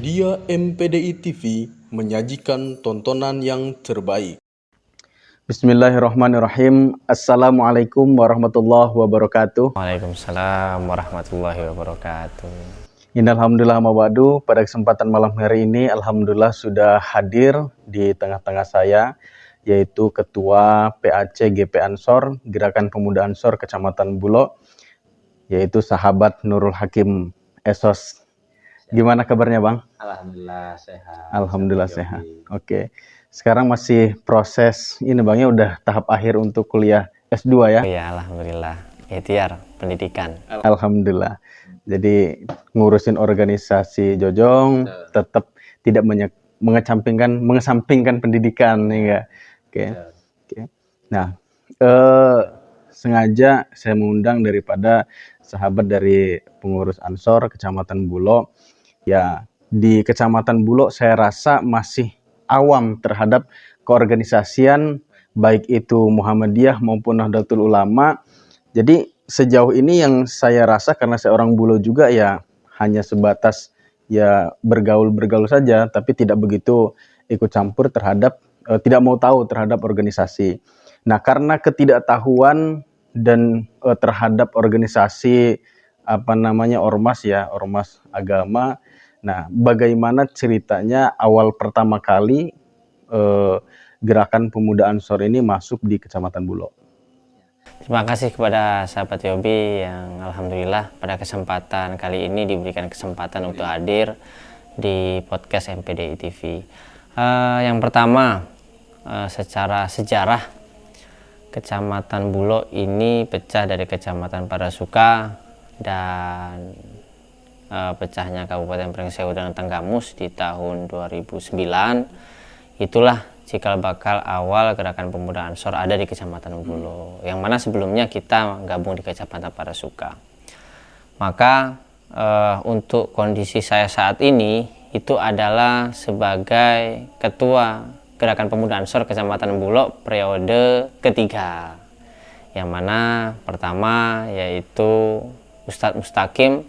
Media MPDI TV menyajikan tontonan yang terbaik. Bismillahirrahmanirrahim. Assalamualaikum warahmatullahi wabarakatuh. Waalaikumsalam warahmatullahi wabarakatuh. Innalhamdulillah mawadu. Pada kesempatan malam hari ini, alhamdulillah sudah hadir di tengah-tengah saya, yaitu Ketua PAC GP Ansor, Gerakan Pemuda Ansor Kecamatan Bulo, yaitu sahabat Nurul Hakim Esos. Gimana kabarnya, Bang? Alhamdulillah sehat. Alhamdulillah sehat. Oke. Sekarang masih proses ini, Bang, ya, udah tahap akhir untuk kuliah S2 ya? Iya, alhamdulillah. Ikhtiar pendidikan. Alhamdulillah. Jadi ngurusin organisasi Jojong, tetap tidak mengesampingkan pendidikan, ya. Oke. Oke. Nah, sengaja saya mengundang daripada sahabat dari pengurus Ansor Kecamatan Bulo. Ya, di Kecamatan Bulo saya rasa masih awam terhadap keorganisasian, baik itu Muhammadiyah maupun Nahdlatul Ulama. Jadi sejauh ini yang saya rasa, karena saya orang Bulo juga, ya hanya sebatas ya bergaul saja, tapi tidak begitu ikut campur terhadap, tidak mau tahu terhadap organisasi. Nah, karena ketidaktahuan dan terhadap organisasi ormas ya, ormas agama. Nah, bagaimana ceritanya awal pertama kali Gerakan Pemuda Ansor ini masuk di Kecamatan Bulo? Terima kasih kepada sahabat Yobi yang alhamdulillah pada kesempatan kali ini diberikan kesempatan untuk hadir di podcast MPDI TV. Yang pertama, secara sejarah Kecamatan Bulo ini pecah dari Kecamatan Parasuka dan pecahnya Kabupaten Pringsewu dan Tenggamus di tahun 2009. Itulah cikal bakal awal Gerakan Pemuda Ansor ada di Kecamatan Bulo, yang mana sebelumnya kita gabung di Kecamatan Parasuka. Maka untuk kondisi saya saat ini itu adalah sebagai Ketua Gerakan Pemuda Ansor Kecamatan Bulo periode ketiga, yang mana pertama yaitu Ustadz Mustaqim,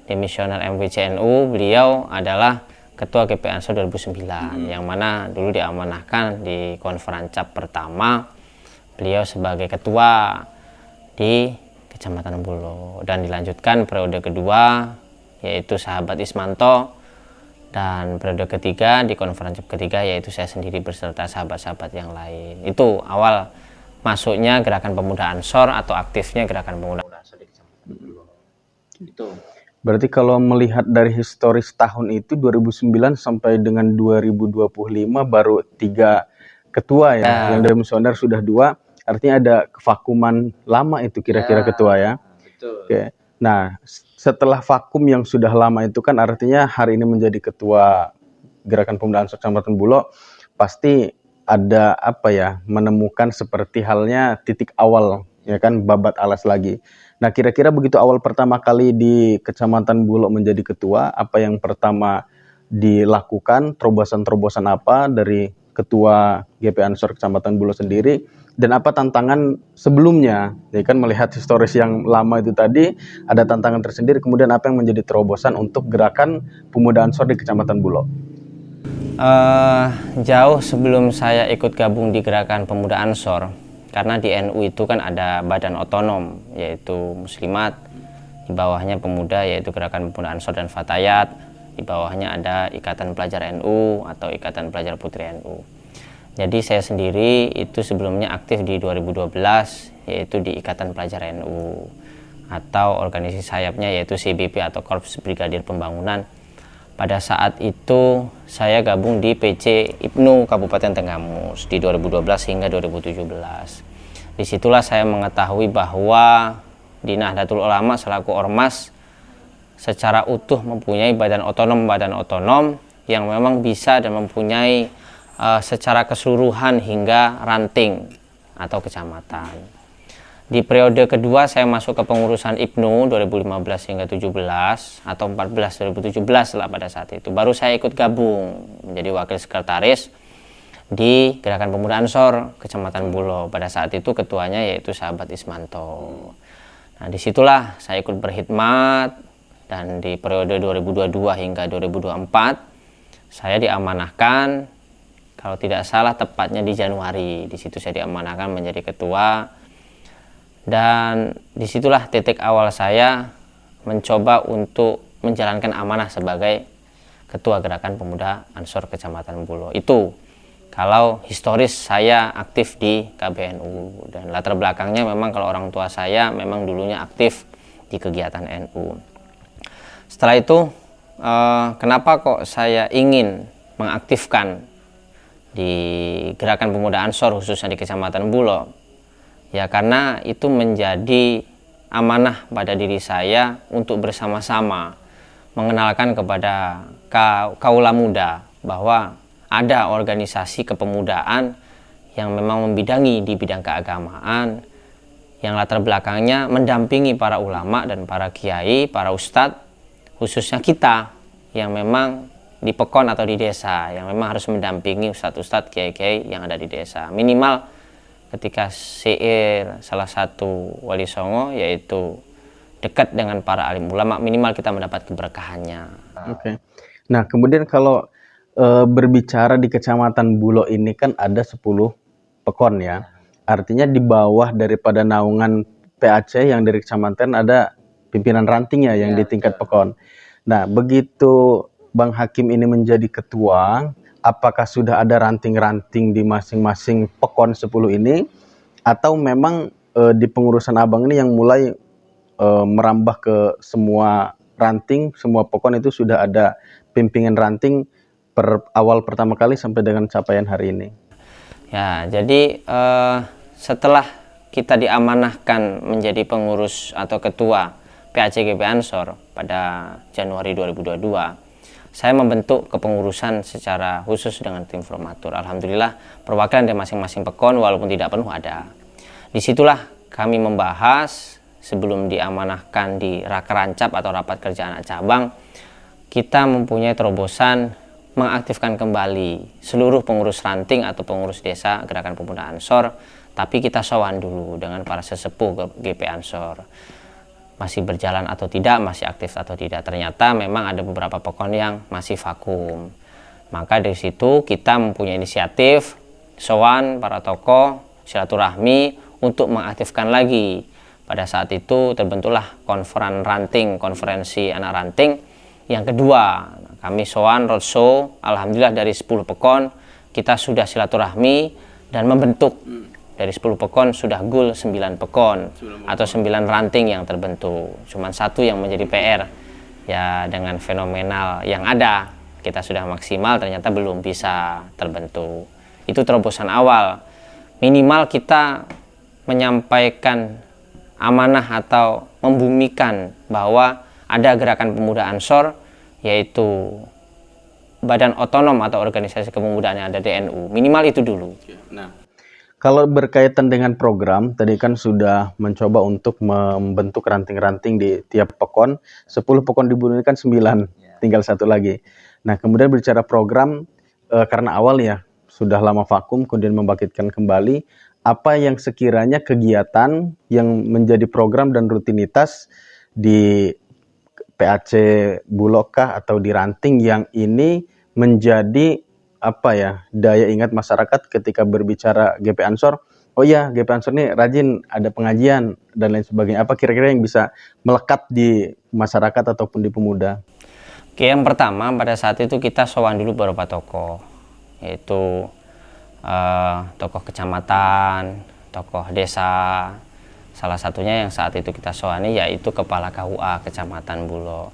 demisioner MVCNU. Beliau adalah Ketua GP Ansor 2009, yang mana dulu diamanahkan di konferansap pertama beliau sebagai ketua di Kecamatan Bulo, dan dilanjutkan periode kedua yaitu sahabat Ismanto, dan periode ketiga di konferansap ketiga yaitu saya sendiri beserta sahabat-sahabat yang lain. Itu awal masuknya Gerakan Pemuda Ansor atau aktifnya Gerakan Pemuda Ansor di Kecamatan Bulo. Itu. Berarti kalau melihat dari historis tahun itu 2009 sampai dengan 2025 baru 3 ketua ya, yang dari misioner sudah 2, artinya ada kevakuman lama itu kira-kira ketua ya. Betul. Oke. Nah, setelah vakum yang sudah lama itu kan artinya hari ini menjadi ketua Gerakan Pemuda Ansor Kecamatan Bulo, pasti ada menemukan seperti halnya titik awal ya kan, babat alas lagi. Nah, kira-kira begitu awal pertama kali di Kecamatan Bulo menjadi ketua, apa yang pertama dilakukan, terobosan-terobosan apa dari Ketua GP Ansor Kecamatan Bulo sendiri, dan apa tantangan sebelumnya? Ya kan, melihat historis yang lama itu tadi, ada tantangan tersendiri, kemudian apa yang menjadi terobosan untuk Gerakan Pemuda Ansor di Kecamatan Bulo? Jauh sebelum saya ikut gabung di Gerakan Pemuda Ansor, karena di NU itu kan ada badan otonom yaitu Muslimat, di bawahnya pemuda yaitu Gerakan Pemuda Ansor dan Fatayat, di bawahnya ada Ikatan Pelajar NU atau Ikatan Pelajar Putri NU. Jadi saya sendiri itu sebelumnya aktif di 2012 yaitu di Ikatan Pelajar NU atau organisasi sayapnya yaitu CBP atau Korps Brigadir Pembangunan. Pada saat itu saya gabung di PC IPNU Kabupaten Tenggamus di 2012 hingga 2017. Disitulah saya mengetahui bahwa di Nahdlatul Ulama selaku ormas secara utuh mempunyai badan otonom yang memang bisa dan mempunyai secara keseluruhan hingga ranting atau kecamatan. Di periode kedua saya masuk ke pengurusan IPNU 2015 hingga 17 atau 2017 lah pada saat itu. Baru saya ikut gabung menjadi wakil sekretaris di Gerakan Pemuda Ansor Kecamatan Bulo. Pada saat itu ketuanya yaitu sahabat Ismanto. Nah, disitulah saya ikut berkhidmat, dan di periode 2022 hingga 2024 saya diamanahkan, kalau tidak salah tepatnya di Januari. Di situ saya diamanahkan menjadi ketua, dan disitulah titik awal saya mencoba untuk menjalankan amanah sebagai ketua Gerakan Pemuda Ansor Kecamatan Bulo. Itu kalau historis saya aktif di KBNU, dan latar belakangnya memang kalau orang tua saya memang dulunya aktif di kegiatan NU. Setelah itu kenapa kok saya ingin mengaktifkan di Gerakan Pemuda Ansor khususnya di Kecamatan Bulo? Ya karena itu menjadi amanah pada diri saya untuk bersama-sama mengenalkan kepada kaula muda bahwa ada organisasi kepemudaan yang memang membidangi di bidang keagamaan, yang latar belakangnya mendampingi para ulama dan para kiai, para ustadz, khususnya kita yang memang di pekon atau di desa, yang memang harus mendampingi ustadz-ustadz, kiai-kiai yang ada di desa. Minimal ketika syair salah satu wali songo yaitu dekat dengan para alim ulama, minimal kita mendapat keberkahannya. Oke. Nah, kemudian kalau berbicara di Kecamatan Bulo ini kan ada 10 pekon ya. Artinya di bawah daripada naungan PAC yang dari kecamatan ada pimpinan rantingnya yang di tingkat pekon. Nah, begitu Bang Hakim ini menjadi ketua, apakah sudah ada ranting-ranting di masing-masing pekon 10 ini, atau memang di pengurusan Abang ini yang mulai merambah ke semua ranting, semua pekon itu sudah ada pimpinan ranting awal pertama kali sampai dengan capaian hari ini? Ya, jadi setelah kita diamanahkan menjadi pengurus atau ketua PACGP Ansor pada Januari 2022, saya membentuk kepengurusan secara khusus dengan tim formatur. Alhamdulillah perwakilan dari masing-masing pekon walaupun tidak penuh ada. Disitulah kami membahas sebelum diamanahkan di Rakerancap atau rapat kerja anak cabang, kita mempunyai terobosan mengaktifkan kembali seluruh pengurus ranting atau pengurus desa Gerakan Pemuda Ansor, tapi kita sowan dulu dengan para sesepuh GP Ansor. Masih berjalan atau tidak, masih aktif atau tidak. Ternyata memang ada beberapa pekon yang masih vakum. Maka dari situ kita mempunyai inisiatif sowan para tokoh, silaturahmi untuk mengaktifkan lagi. Pada saat itu terbentuklah konferensi anak ranting yang kedua. Kami sowan roadshow, alhamdulillah dari 10 pekon kita sudah silaturahmi dan membentuk. Dari 10 pekon sudah goal 9 pekon atau 9 ranting yang terbentuk. Cuman satu yang menjadi PR. Ya dengan fenomenal yang ada, kita sudah maksimal ternyata belum bisa terbentuk. Itu terobosan awal. Minimal kita menyampaikan amanah atau membumikan bahwa ada Gerakan Pemuda Ansor, yaitu badan otonom atau organisasi kepemudaan yang ada di NU. Minimal itu dulu. Nah, kalau berkaitan dengan program, tadi kan sudah mencoba untuk membentuk ranting-ranting di tiap pekon. 10 pekon di Bulo ini kan 9, tinggal satu lagi. Nah, kemudian berbicara program, karena awal ya sudah lama vakum, kemudian membangkitkan kembali. Apa yang sekiranya kegiatan yang menjadi program dan rutinitas di PAC Bulokah atau di ranting yang ini menjadi apa ya, daya ingat masyarakat ketika berbicara GP Ansor? Oh ya, GP Ansor ini rajin ada pengajian dan lain sebagainya. Apa kira-kira yang bisa melekat di masyarakat ataupun di pemuda? Oke, yang pertama pada saat itu kita sowan dulu beberapa tokoh, yaitu tokoh kecamatan, tokoh desa. Salah satunya yang saat itu kita soani yaitu Kepala KUA Kecamatan Bulo.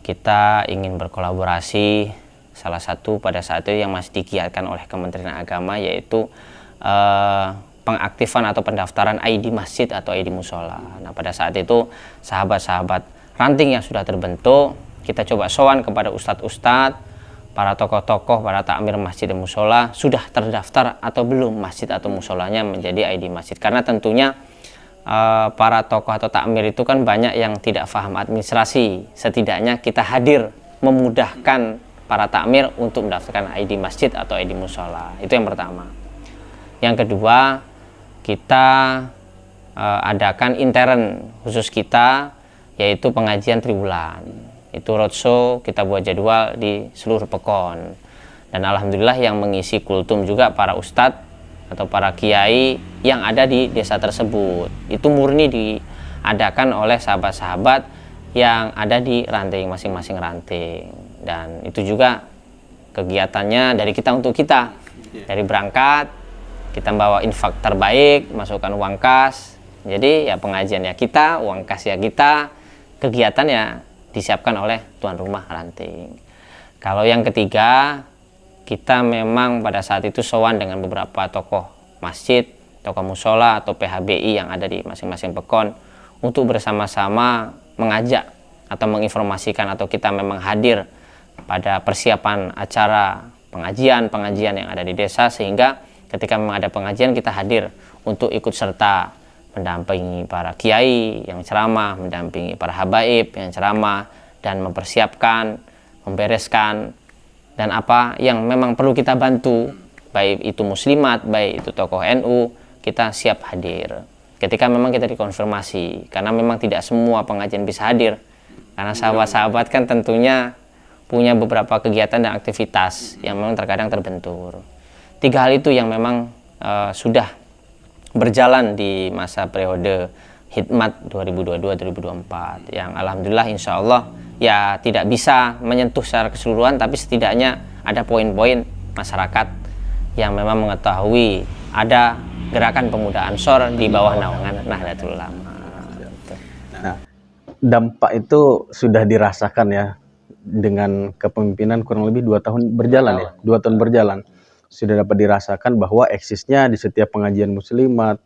Kita ingin berkolaborasi, salah satu pada saat itu yang masih digiatkan oleh Kementerian Agama yaitu pengaktifan atau pendaftaran ID masjid atau ID musola. Nah pada saat itu sahabat-sahabat ranting yang sudah terbentuk, kita coba sowan kepada ustadz-ustadz, para tokoh-tokoh, para takmir masjid dan musola, sudah terdaftar atau belum masjid atau musolanya menjadi ID masjid. Karena tentunya para tokoh atau takmir itu kan banyak yang tidak paham administrasi. Setidaknya kita hadir memudahkan para takmir untuk mendaftarkan ID masjid atau ID musola. Itu yang pertama. Yang kedua, kita adakan intern khusus kita, yaitu pengajian triwulan. Itu roadshow, kita buat jadwal di seluruh pekon. Dan alhamdulillah yang mengisi kultum juga para ustadz atau para kiai yang ada di desa tersebut. Itu murni diadakan oleh sahabat-sahabat yang ada di ranting, masing-masing ranting. Dan itu juga kegiatannya dari kita untuk kita. Dari berangkat kita bawa infak terbaik, masukkan uang kas. Jadi ya pengajian ya kita, uang kas ya kita, kegiatan ya disiapkan oleh tuan rumah ranting. Kalau yang ketiga, kita memang pada saat itu sowan dengan beberapa tokoh masjid, tokoh musola atau PHBI yang ada di masing-masing pekon untuk bersama-sama mengajak atau menginformasikan atau kita memang hadir pada persiapan acara pengajian yang ada di desa, sehingga ketika memang ada pengajian kita hadir untuk ikut serta mendampingi para kiai yang ceramah, mendampingi para habaib yang ceramah dan mempersiapkan, membereskan dan apa yang memang perlu kita bantu, baik itu muslimat, baik itu tokoh NU, kita siap hadir ketika memang kita dikonfirmasi, karena memang tidak semua pengajian bisa hadir, karena sahabat-sahabat kan tentunya punya beberapa kegiatan dan aktivitas yang memang terkadang terbentur. 3 hal itu yang memang sudah berjalan di masa periode Hikmat 2022-2024 yang alhamdulillah insya Allah ya tidak bisa menyentuh secara keseluruhan, tapi setidaknya ada poin-poin masyarakat yang memang mengetahui ada gerakan pemuda Ansor di bawah naungan Nahdlatul Ulama. Nah, dampak itu sudah dirasakan ya dengan kepemimpinan kurang lebih 2 tahun berjalan ya, 2 tahun berjalan. Sudah dapat dirasakan bahwa eksisnya di setiap pengajian muslimat,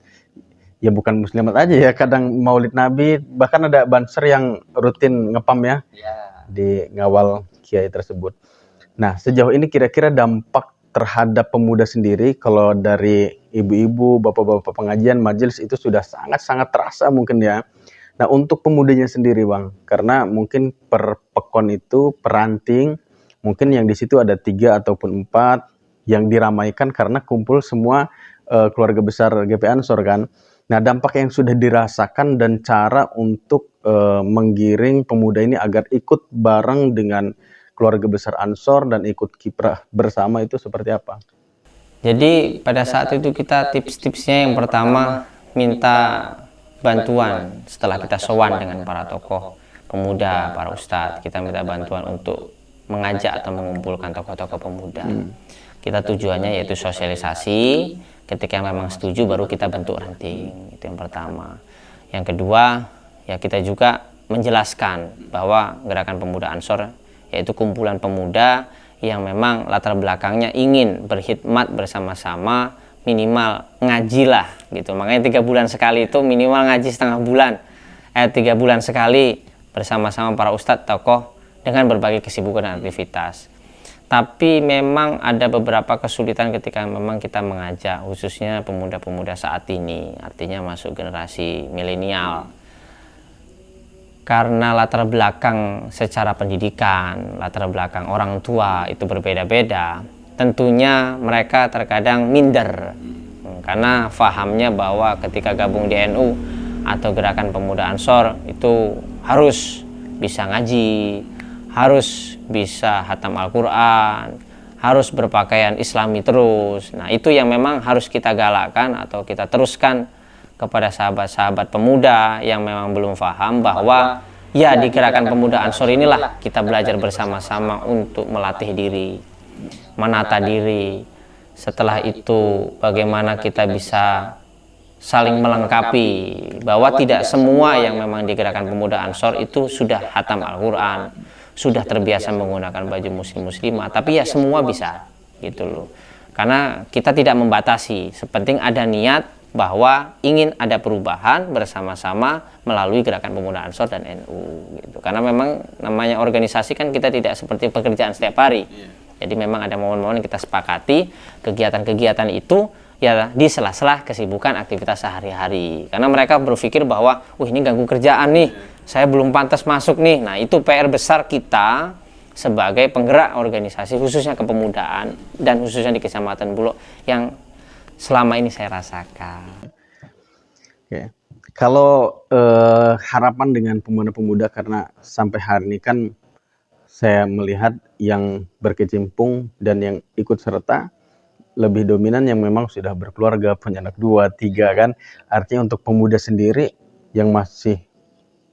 ya bukan muslimat aja ya, kadang maulid nabi, bahkan ada banser yang rutin ngepam ya di ngawal kiai tersebut. Nah, sejauh ini kira-kira dampak terhadap pemuda sendiri, kalau dari ibu-ibu, bapak-bapak pengajian, majelis itu sudah sangat-sangat terasa mungkin ya. Nah, untuk pemudanya sendiri Bang, karena mungkin per pekon itu, peranting, mungkin yang di situ ada 3 ataupun 4 yang diramaikan karena kumpul semua keluarga besar GP Ansor kan. Nah, dampak yang sudah dirasakan dan cara untuk menggiring pemuda ini agar ikut bareng dengan keluarga besar Ansor dan ikut kiprah bersama itu seperti apa? Jadi pada saat itu kita tips-tipsnya yang pertama minta bantuan setelah kita sowan dengan para tokoh pemuda, para ustadz, kita minta bantuan untuk mengajak atau mengumpulkan tokoh-tokoh pemuda. Kita tujuannya yaitu sosialisasi, ketika memang setuju baru kita bentuk ranting, itu yang pertama. Yang kedua, ya kita juga menjelaskan bahwa gerakan pemuda Ansor yaitu kumpulan pemuda yang memang latar belakangnya ingin berkhidmat bersama-sama, minimal ngaji lah gitu. Makanya 3 bulan sekali itu minimal ngaji setengah bulan, 3 bulan sekali bersama-sama para ustadz tokoh dengan berbagai kesibukan dan aktivitas. Tapi memang ada beberapa kesulitan ketika memang kita mengajak khususnya pemuda-pemuda saat ini, artinya masuk generasi milenial. Karena latar belakang secara pendidikan, latar belakang orang tua itu berbeda-beda, tentunya mereka terkadang minder. Karena fahamnya bahwa ketika gabung di NU atau gerakan pemuda Ansor itu harus bisa ngaji, harus bisa hatam Al-Quran, harus berpakaian islami terus. Nah, itu yang memang harus kita galakkan atau kita teruskan kepada sahabat-sahabat pemuda yang memang belum paham bahwa ya di gerakan pemuda Ansor inilah kita belajar bersama-sama untuk melatih diri, menata diri. Setelah itu bagaimana kita bisa saling melengkapi, bahwa tidak semua yang memang di gerakan pemuda Ansor itu sudah hatam Al-Quran, sudah terbiasa menggunakan baju muslim-muslimah, tapi ya semua bisa gitu loh. Karena kita tidak membatasi, sepenting ada niat bahwa ingin ada perubahan bersama-sama melalui gerakan pemuda Ansor dan NU gitu. Karena memang namanya organisasi kan kita tidak seperti pekerjaan setiap hari. Jadi memang ada momen-momen kita sepakati kegiatan-kegiatan itu ya di sela-sela kesibukan aktivitas sehari-hari. Karena mereka berpikir bahwa, ini ganggu kerjaan nih, saya belum pantas masuk nih. Nah, itu PR besar kita sebagai penggerak organisasi khususnya kepemudaan dan khususnya di Kecamatan Bulog yang selama ini saya rasakan. Oke. Kalau harapan dengan pemuda-pemuda, karena sampai hari ini kan saya melihat yang berkecimpung dan yang ikut serta lebih dominan yang memang sudah berkeluarga, punya anak 2, 3 kan. Artinya untuk pemuda sendiri yang masih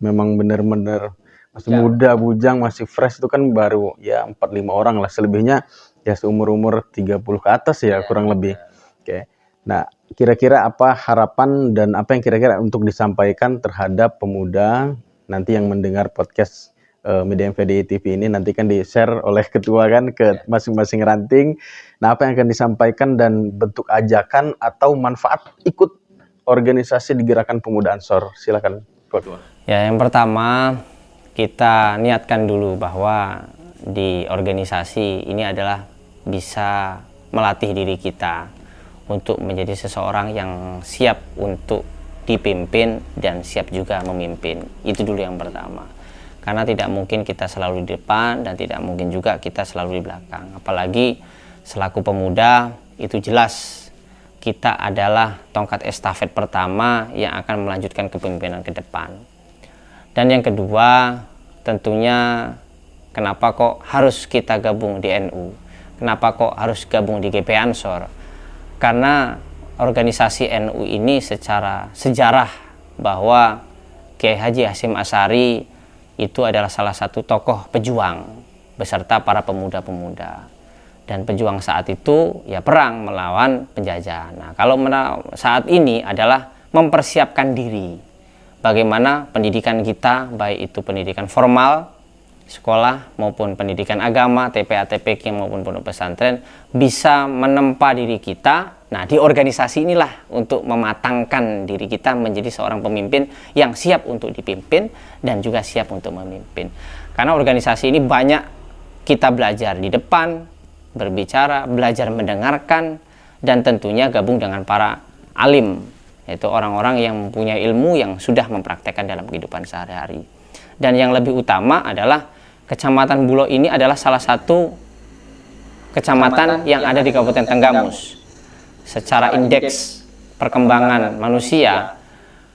memang benar-benar masih muda, bujang, masih fresh itu kan baru ya 4-5 orang lah. Selebihnya ya seumur-umur 30 ke atas ya kurang lebih. Oke. Nah, kira-kira apa harapan dan apa yang kira-kira untuk disampaikan terhadap pemuda nanti yang mendengar podcast Media MPDI TV ini, nanti kan di-share oleh ketua kan ke masing-masing ranting. Nah, apa yang akan disampaikan dan bentuk ajakan atau manfaat ikut organisasi di Gerakan Pemuda Ansor? Silakan, ketua. Ya, yang pertama kita niatkan dulu bahwa di organisasi ini adalah bisa melatih diri kita untuk menjadi seseorang yang siap untuk dipimpin dan siap juga memimpin. Itu dulu yang pertama. Karena tidak mungkin kita selalu di depan dan tidak mungkin juga kita selalu di belakang. Apalagi selaku pemuda itu jelas kita adalah tongkat estafet pertama yang akan melanjutkan kepemimpinan ke depan. Dan yang kedua, tentunya kenapa kok harus kita gabung di NU? Kenapa kok harus gabung di GP Ansor? Karena organisasi NU ini secara sejarah bahwa Kiai Haji Hasyim Asy'ari itu adalah salah satu tokoh pejuang beserta para pemuda-pemuda. Dan pejuang saat itu ya perang melawan penjajah. Nah, kalau saat ini adalah mempersiapkan diri. Bagaimana pendidikan kita, baik itu pendidikan formal, sekolah maupun pendidikan agama, TPA, TPQ maupun pondok pesantren bisa menempa diri kita. Nah, di organisasi inilah untuk mematangkan diri kita menjadi seorang pemimpin yang siap untuk dipimpin dan juga siap untuk memimpin. Karena organisasi ini banyak kita belajar di depan, berbicara, belajar mendengarkan, dan tentunya gabung dengan para alim, yaitu orang-orang yang mempunyai ilmu yang sudah mempraktekkan dalam kehidupan sehari-hari. Dan yang lebih utama adalah Kecamatan Bulo ini adalah salah satu kecamatan yang ada di Kabupaten Tenggamus. Secara indeks perkembangan manusia,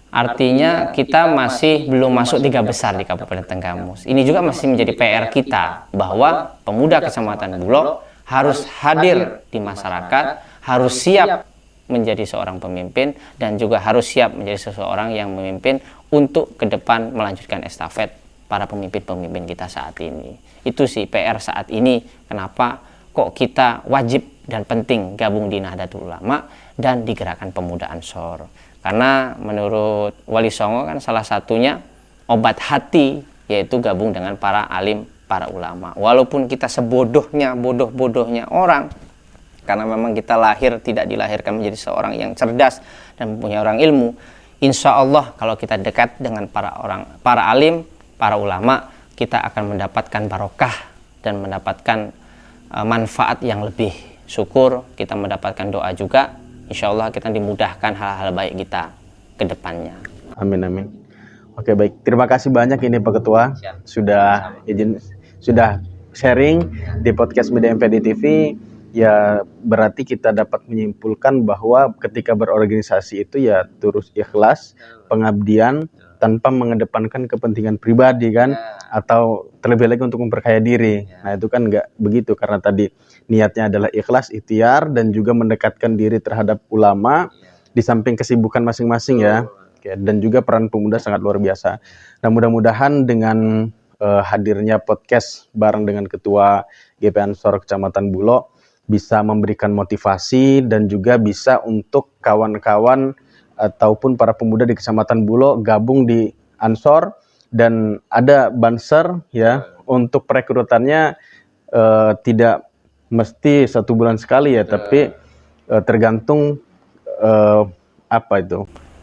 artinya kita masih belum masuk 3 besar di Kabupaten Tenggamus. Ini juga masih menjadi PR kita bahwa pemuda Kecamatan Bulo harus hadir di masyarakat, harus siap menjadi seorang pemimpin, dan juga harus siap menjadi seseorang yang memimpin untuk ke depan melanjutkan estafet para pemimpin-pemimpin kita saat ini. Itu sih PR saat ini, kenapa kok kita wajib dan penting gabung di Nahdlatul Ulama dan di Gerakan Pemuda Ansor. Karena menurut Wali Songo kan salah satunya obat hati yaitu gabung dengan para alim, para ulama. Walaupun kita bodoh-bodohnya orang, karena memang kita tidak dilahirkan menjadi seorang yang cerdas dan mempunyai orang ilmu. Insya Allah kalau kita dekat dengan para alim, para ulama, kita akan mendapatkan barokah dan mendapatkan manfaat yang lebih. Syukur kita mendapatkan doa juga. Insya Allah kita dimudahkan hal-hal baik kita ke depannya. Amin, amin. Oke, baik. Terima kasih banyak ini Pak Ketua sudah sharing di podcast Media MPDI TV. Ya, berarti kita dapat menyimpulkan bahwa ketika berorganisasi itu ya terus ikhlas, pengabdian, tanpa mengedepankan kepentingan pribadi kan, atau terlebih lagi untuk memperkaya diri. Nah, itu kan nggak begitu, karena tadi niatnya adalah ikhlas, ikhtiar, dan juga mendekatkan diri terhadap ulama di samping kesibukan masing-masing ya. Dan juga peran pemuda sangat luar biasa. Nah, mudah-mudahan dengan hadirnya podcast bareng dengan Ketua GP Ansor Kecamatan Bulo bisa memberikan motivasi dan juga bisa untuk kawan-kawan ataupun para pemuda di Kecamatan Bulo gabung di Ansor, dan ada banser ya untuk perekrutannya, tidak mesti 1 bulan sekali ya, tapi tergantung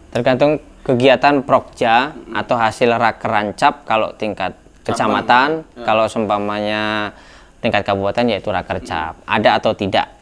tergantung kegiatan Prokja atau hasil Rakerrancap kalau tingkat kecamatan, kalau seumpamanya tingkat kabupaten yaitu Rakercap. Ada atau tidak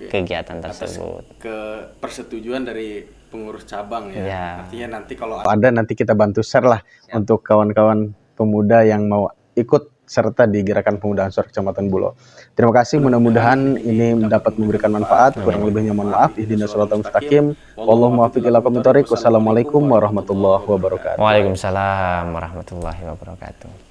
kegiatan tersebut? Ke persetujuan dari pengurus cabang ya. Artinya nanti kalau ada, nanti kita bantu share lah untuk kawan-kawan pemuda yang mau ikut serta di Gerakan Pemuda Ansor Kecamatan Bulo. Terima kasih, mudah-mudahan ini dapat memberikan manfaat. Kurang lebihnya mohon maaf. Ihdinas shiratal mustaqim. Wallahu muwaffiq ila aqwamit thoriq. Wassalamualaikum warahmatullahi wabarakatuh. Waalaikumsalam warahmatullahi wabarakatuh.